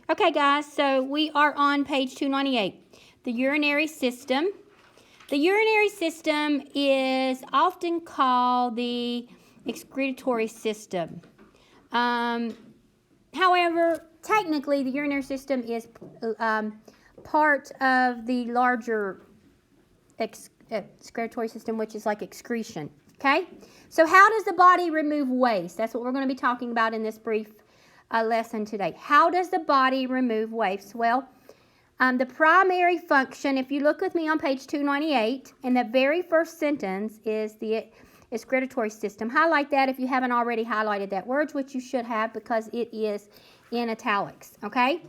Okay, guys, so we are on page 298, the urinary system. The urinary system is often called the excretory system. However, technically, the urinary system is part of the larger excretory system, which is like excretion. Okay? So how does the body remove waste? That's what we're going to be talking about in this brief lesson today. How does the body remove waste? Well, the primary function, if you look with me on page 298, and the very first sentence is the excretory system. Highlight that if you haven't already highlighted that word, which you should have because it is in italics. Okay?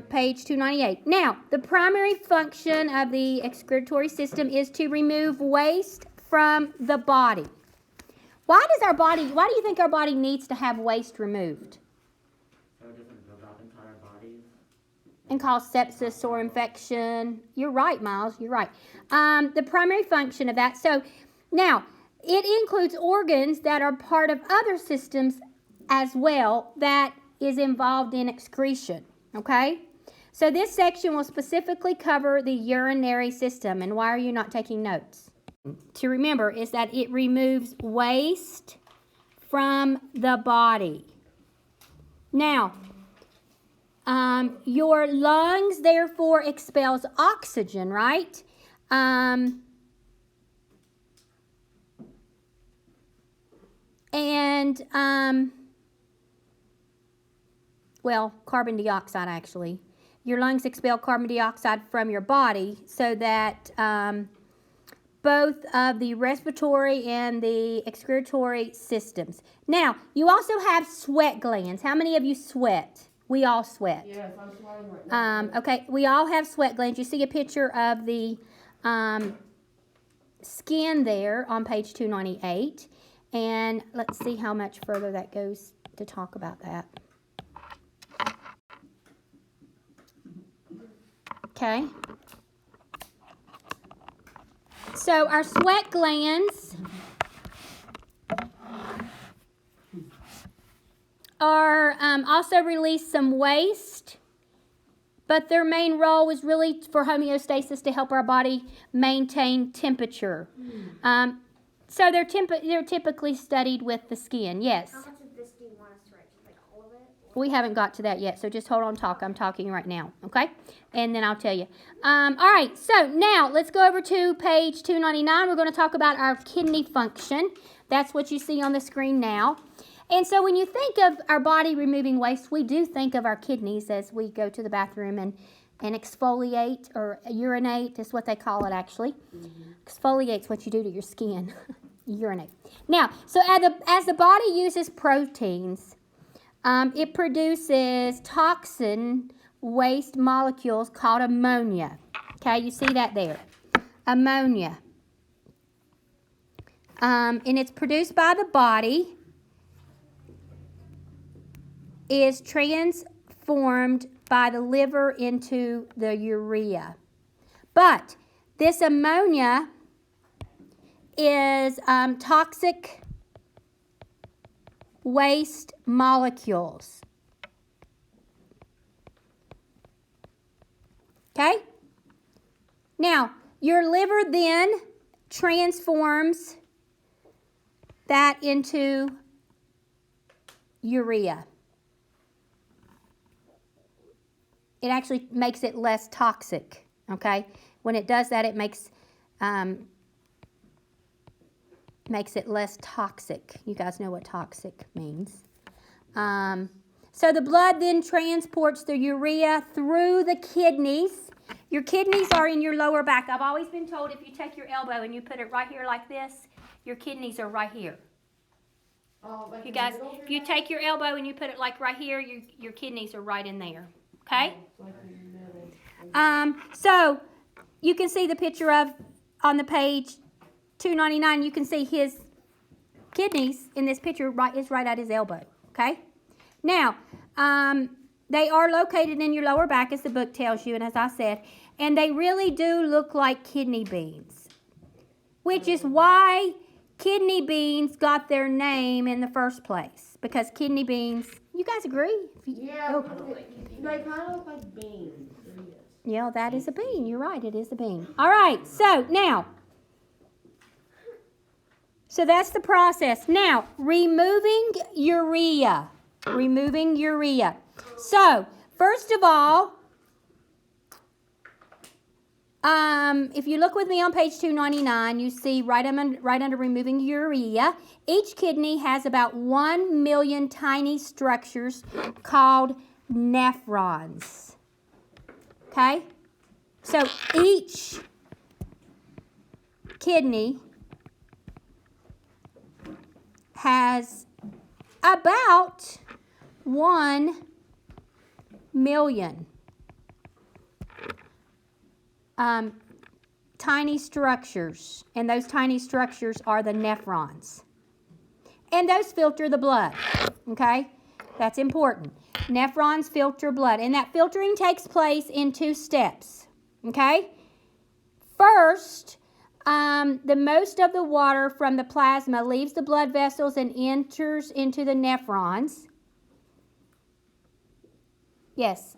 Page 298. Now, the primary function of the excretory system is to remove waste from the body. Why do you think our body needs to have waste removed? So it doesn't build up inside our bodies. And cause sepsis or infection. You're right, Miles, you're right. The primary function of that. So, now, it includes organs that are part of other systems as well that is involved in excretion. Okay? So this section will specifically cover the urinary system. And why are you not taking notes? To remember is that it removes waste from the body. Now, your lungs therefore expels oxygen, right? Well, carbon dioxide actually. Your lungs expel carbon dioxide from your body so that both of the respiratory and the excretory systems. Now, you also have sweat glands. How many of you sweat? We all sweat. Yes, I'm sweating right now. Okay, we all have sweat glands. You see a picture of the skin there on page 298. And let's see how much further that goes to talk about that. Okay. So our sweat glands are also release some waste, but their main role is really for homeostasis to help our body maintain temperature. So they're typically studied with the skin. Yes. How much of this do you want us to write? Like all of it? We haven't got to that yet, so just hold on, I'm talking right now, okay? And then I'll tell you. All right, so now let's go over to page 299. We're going to talk about our kidney function. That's what you see on the screen now. And so when you think of our body removing waste, we do think of our kidneys as we go to the bathroom and exfoliate or urinate is what they call it actually. Exfoliate's what you do to your skin. Urinate. Now, so as the body uses proteins, it produces toxin waste molecules called ammonia. Okay, you see that there. Ammonia. And it's produced by the body, is transformed by the liver into the urea. But this ammonia is toxic waste molecules. Okay? Now, your liver then transforms that into urea. It actually makes it less toxic, okay? When it does that, it makes it less toxic. You guys know what toxic means. So the blood then transports the urea through the kidneys. Your kidneys are in your lower back. I've always been told if you take your elbow and you put it right here like this, your kidneys are right here. Like You guys, if you take your elbow and you put it like right here, your kidneys are right in there. Okay? So you can see the picture of on the page 299. You can see his kidneys in this picture is right at his elbow. Okay? Now, they are located in your lower back, as the book tells you, and as I said, and they really do look like kidney beans, which is why kidney beans got their name in the first place, because kidney beans You guys agree? Yeah, Oh. they kind of look like beans. Yeah, that is a bean. You're right. It is a bean. All right. So now, so that's the process. Now, removing urea. Removing urea. So, first of all, if you look with me on page 299, you see right under removing urea, each kidney has about 1 million tiny structures called nephrons. Okay? So each kidney has about 1 million tiny structures, and those tiny structures are the nephrons. And those filter the blood, okay? That's important. Nephrons filter blood, and that filtering takes place in 2 steps, okay? First, the most of the water from the plasma leaves the blood vessels and enters into the nephrons. Yes.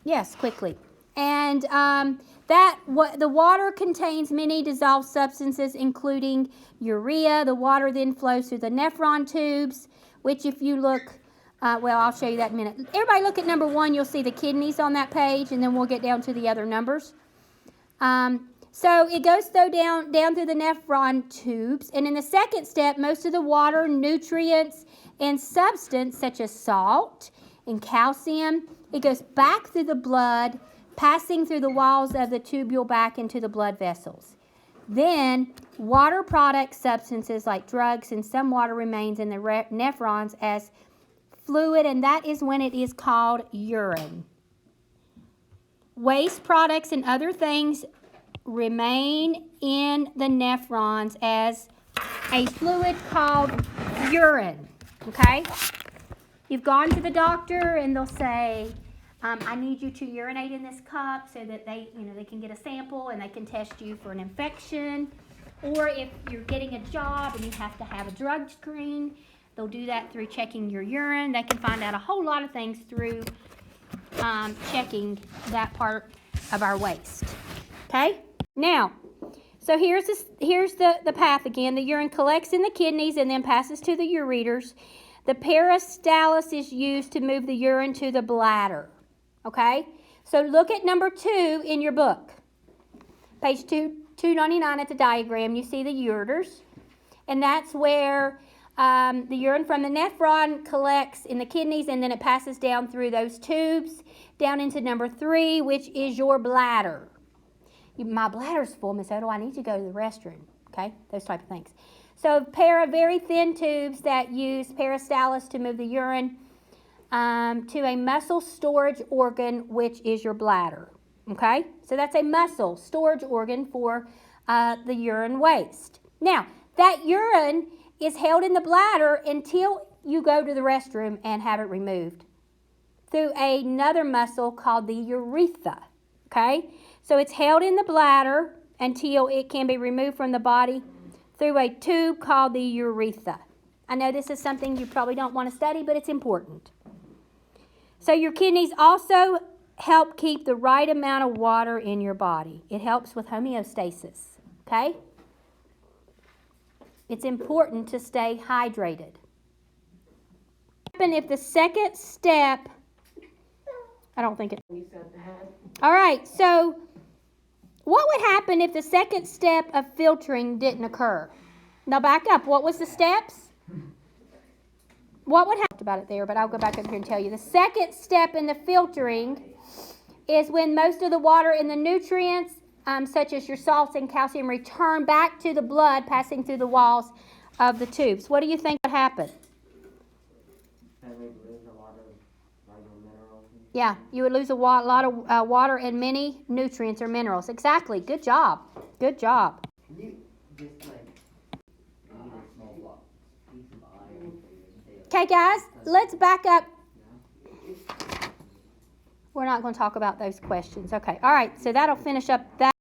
Yes, quickly. And the water contains many dissolved substances, including urea. The water then flows through the nephron tubes, which if you look, well, I'll show you that in a minute. Everybody look at number 1. You'll see the kidneys on that page, and then we'll get down to the other numbers. So it goes down through the nephron tubes. And in the second step, most of the water, nutrients, and substance, such as salt and calcium, it goes back through the blood, passing through the walls of the tubule back into the blood vessels. Then, water product substances like drugs and some water remains in the nephrons as fluid, and that is when it is called urine. Waste products and other things remain in the nephrons as a fluid called urine, okay? You've gone to the doctor and they'll say, I need you to urinate in this cup so that they can get a sample and they can test you for an infection. Or if you're getting a job and you have to have a drug screen, they'll do that through checking your urine. They can find out a whole lot of things through checking that part of our waste. Okay? Now, so here's the path again. The urine collects in the kidneys and then passes to the ureters. The peristalsis is used to move the urine to the bladder. Okay? So look at number 2 in your book. Page 299 at the diagram, you see the ureters. And that's where the urine from the nephron collects in the kidneys, and then it passes down through those tubes down into number 3, which is your bladder. My bladder's full, Miss Odo. I need to go to the restroom. Okay? Those type of things. So a pair of very thin tubes that use peristalsis to move the urine to a muscle storage organ, which is your bladder. Okay? So that's a muscle storage organ for the urine waste. Now, that urine is held in the bladder until you go to the restroom and have it removed through another muscle called the urethra. Okay? So it's held in the bladder until it can be removed from the body through a tube called the urethra. I know this is something you probably don't want to study, but it's important. So your kidneys also help keep the right amount of water in your body. It helps with homeostasis, okay? It's important to stay hydrated. If the second step, I don't think it. You said that. All right, so what would happen if the second step of filtering didn't occur? Now back up. What was the steps? What would happen about it there, but I'll go back up here and tell you. The second step in the filtering is when most of the water and the nutrients, such as your salts and calcium, return back to the blood passing through the walls of the tubes. What do you think would happen? And we lose a lot of vital minerals. Yeah, you would lose a lot of water and many nutrients or minerals. Exactly. Good job. Good job. Can you just like eat a small piece of iron? Okay, guys, let's back up. We're not going to talk about those questions. Okay, all right, so that'll finish up that.